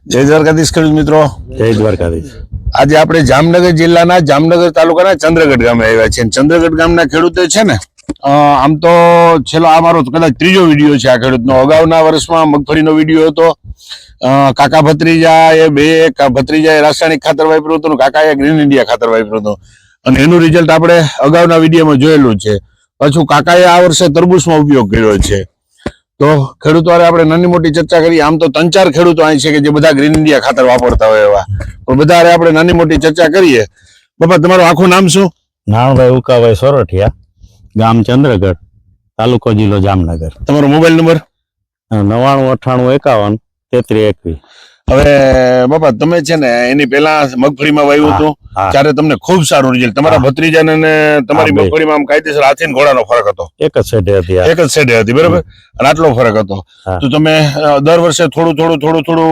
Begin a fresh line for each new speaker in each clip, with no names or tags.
જય દ્વારકાધીશ ખેડૂત મિત્રો,
જય દ્વારકાધીશ।
આજે આપણે જામનગર જિલ્લાના જામનગર તાલુકાના ચંદ્રગઢ ગામે આવ્યા છીએ। ચંદ્રગઢ ગામના ખેડૂતો છે ને, આમ તો છેલ્લો આ મારો કદાચ ત્રીજો વિડીયો છે આ ખેડૂતનો। અગાઉના વર્ષમાં મગફળીનો વિડીયો હતો, કાકા ભત્રીજાએ ભત્રીજાએ રાસાયણિક ખાતર વાપર્યું હતું, કાકાએ ગ્રીન ઇન્ડિયા ખાતર વાપર્યું હતું, અને એનું રિઝલ્ટ આપણે અગાઉના વિડીયોમાં જોયેલું છે। પાછું કાકાએ આ વર્ષે તરબૂચમાં ઉપયોગ કર્યો છે। તો ખેડૂતો આપણે નાની મોટી ચર્ચા કરી। આમ તો 3-4 ખેડૂતો અહીં છે કે જે બધા ગ્રીન ઇન્ડિયા ખાતર વાપરતા હોય એવા, પણ બધા આપણે નાની મોટી ચર્ચા કરીએ। બાપા, તમારું આખું નામ શું?
નાણભાઈ ઉકાભાઈ સોરઠિયા, ગામ ચંદ્રગઢ, તાલુકો જિલ્લો જામનગર।
તમારો મોબાઈલ નંબર?
9998513321।
હવે બાપા, તમે છે ને એની પહેલા મગફળીમાં વાવ્યું હતું ત્યારે તમને ખૂબ સારું રિઝલ્ટ, તમારા ભત્રીજાને ને તમારી મગફળીમાં આમ કાયદેસર હાથી ને ઘોડાનો ફરક હતો?
એક જ સેડે હતી,
બરાબર, અને આટલો ફરક હતો। તો તમે દર વર્ષે થોડું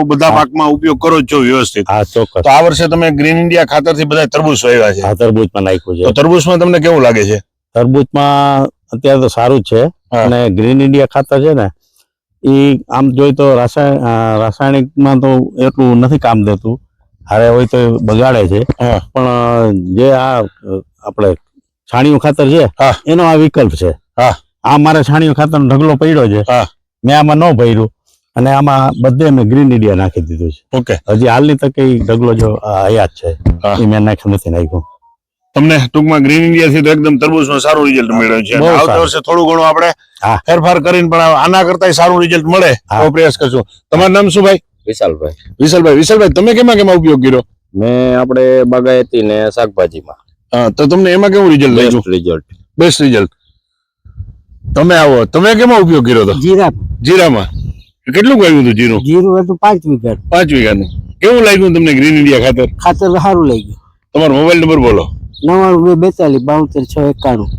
બધા પાકમાં ઉપયોગ કરો જ છો વ્યવસ્થિત?
હા, ચોક્કસ।
તો આ વર્ષે તમે ગ્રીન ઇન્ડિયા ખાતર થી બધા તરબૂચ વાવ્યા છે?
હા, તરબૂચમાં નાખ્યું છે।
તો તરબૂચમાં તમને કેવું લાગે છે?
તરબૂચમાં અત્યારે તો સારું જ છે, અને ગ્રીન ઇન્ડિયા ખાતર છે ને ઈ આમ જોઈ તો રાસાયણિકમાં તો એટલું નથી કામ દેતું, હારે હોય તો બગાડે છે, પણ જે આ આપણે છાણિયું ખાતર છે એનો આ વિકલ્પ છે। આ મારે છાણિયું ખાતરનો ઢગલો પડ્યો છે, મેં આમાં ન ભર્યું અને આમાં બધે મેં ગ્રીન ઇન્ડિયા નાખી દીધું છે।
ઓકે,
હજી હાલની તકે ઢગલો જો હયાત છે એ મેં નાખ્યું નથી નાખ્યું।
તમને ટૂંકમાં ગ્રીન ઇન્ડિયા થી તો એકદમ તરબૂચમાં સારું રિઝલ્ટ મળ્યું છે। આવતા વર્ષે થોડું ઘણું આપણે ફેરફાર કરીને પણ આના કરતા સારું રિઝલ્ટ મળે એવો પ્રયાસ કરશું। તમારું નામ શું ભાઈ? વિશાલભાઈ, તમે કેમાં ઉપયોગ કર્યો?
મેં આપણે બાગાયતી ને શાકભાજીમાં।
તો તમને એમાં કેવું રિઝલ્ટ લાગ્યું? Best result. તમે કેમાં ઉપયોગ કર્યો હતો? જીરામાં કેટલું વાવ્યું હતું? જીરું
હતું 5 વીઘા।
5 વીઘાનું કેવું લાગ્યું તમને ગ્રીન ઇન્ડિયા ખાતર?
ખાતર સારું લાગ્યું।
તમારો મોબાઈલ નંબર બોલો?
9942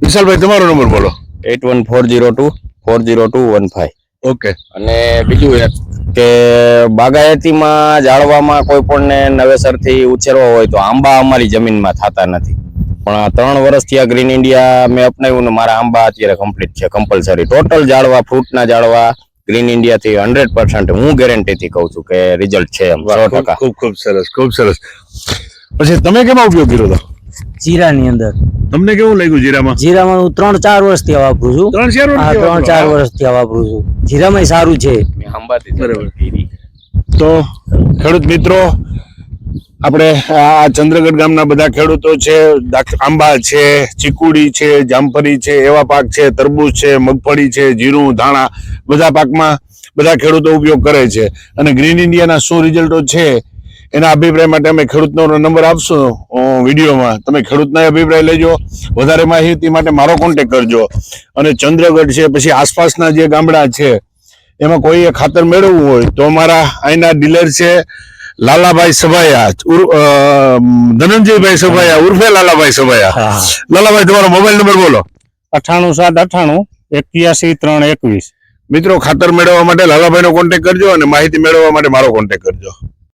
વિશાલભાઈ, તમારો નંબર બોલો?
8140240215।
ઓકે।
અને બીજું એક કે બાગાયતીમાં ઝાડવામાં કોઈ પણ નવેસરથી ઉછેરવા હોય તો આંબા અમારી જમીનમાં થતા નથી, પણ 3 વર્ષથી આ ગ્રીન ઇન્ડિયા મેં અપનાવ્યું ને મારા આંબા અત્યારે કમ્પ્લીટ છે, કમ્પલસરી ટોટલ ઝાડવા, ફ્રૂટના ઝાડવા ગ્રીન ઇન્ડિયા થી 100% હું ગેરંટીથી કહું છું કે રિઝલ્ટ છે 100%।
ખૂબ સરસ। પછી તમે કેમાં ઉપયોગ કર્યો હતો?
જીરાની અંદર।
તમને કેવું લાગ્યું જીરામાં?
જીરામાં હું 3-4 વર્ષથી વાપરું છું। 3-4 વર્ષથી વાપરું છું। જીરામાં સારું છે।
તો ખેડૂત મિત્રો, આપણે આ ચંદ્રગઢ ગામના બધા ખેડૂતો છે, આંબા છે, ચીકુડી છે, જામફળી છે, એવા પાક છે, તરબૂચ છે, મગફળી છે, જીરું, ધાણા, બધા પાકમાં બધા ખેડૂતો ઉપયોગ કરે છે। અને ગ્રીન ઇન્ડિયાના શું રિઝલ્ટો છે એના અભિપ્રાય માટે અમે ખેડૂતનો નંબર આપશું વિડીયોમાં, તમે ખેડૂતના અભિપ્રાય લેજો। વધારે માહિતી માટે મારો કોન્ટેક્ટ કરજો। અને ચંદ્રગઢ છે, પછી આસપાસના જે ગામડા છે એમાં કોઈ ખાતર મેળવવું હોય તો અમારા અહીંના ડીલર છે લાલાભાઈ સભાયા, ધનંજયભાઈ સભાયા ઉર્ફે લાલાભાઈ સભાયા। લાલાભાઈ, તમારો મોબાઈલ નંબર બોલો?
9878981321।
મિત્રો, ખાતર મેળવવા માટે લાલાભાઈનો કોન્ટેક્ટ કરજો અને માહિતી મેળવવા માટે મારો કોન્ટેક્ટ કરજો।